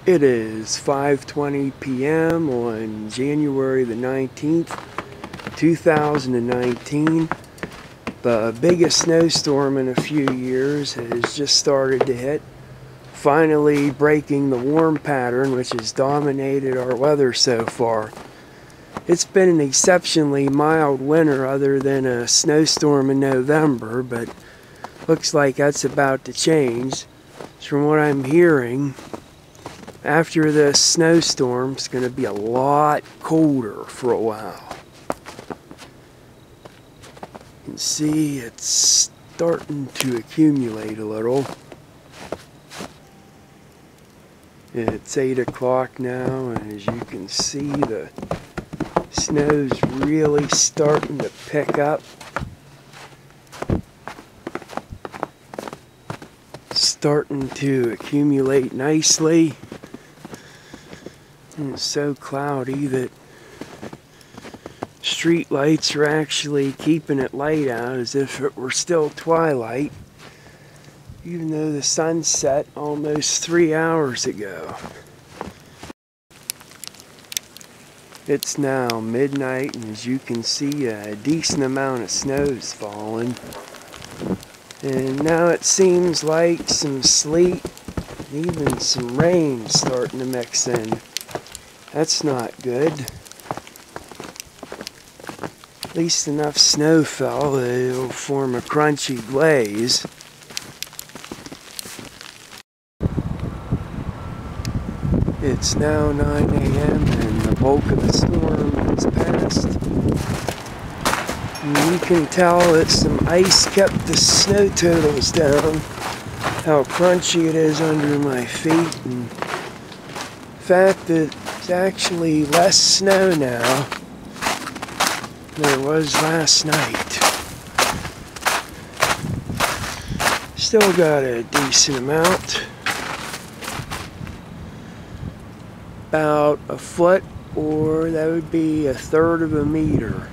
It is 5:20 p.m. on January the 19th, 2019. The biggest snowstorm in a few years has just started to hit, finally breaking the warm pattern which has dominated our weather so far. It's been an exceptionally mild winter other than a snowstorm in November, but looks like that's about to change. From what I'm hearing, after this snowstorm, it's going to be a lot colder for a while. You can see it's starting to accumulate a little. It's 8 o'clock now, and as you can see, the snow's really starting to pick up. Starting to accumulate nicely. And it's so cloudy that street lights are actually keeping it light out as if it were still twilight, even though the sun set almost 3 hours ago. It's now midnight, and as you can see, a decent amount of snow's fallen. And now it seems like some sleet, even some rain starting to mix in. That's not good. At least enough snow fell that it'll form a crunchy glaze. It's now 9 a.m. and the bulk of the storm has passed. And you can tell that some ice kept the snow totals down, how crunchy it is under my feet, and the fact that there's actually less snow now than there was last night. Still got a decent amount. About a foot, or that would be 1/3 of a meter.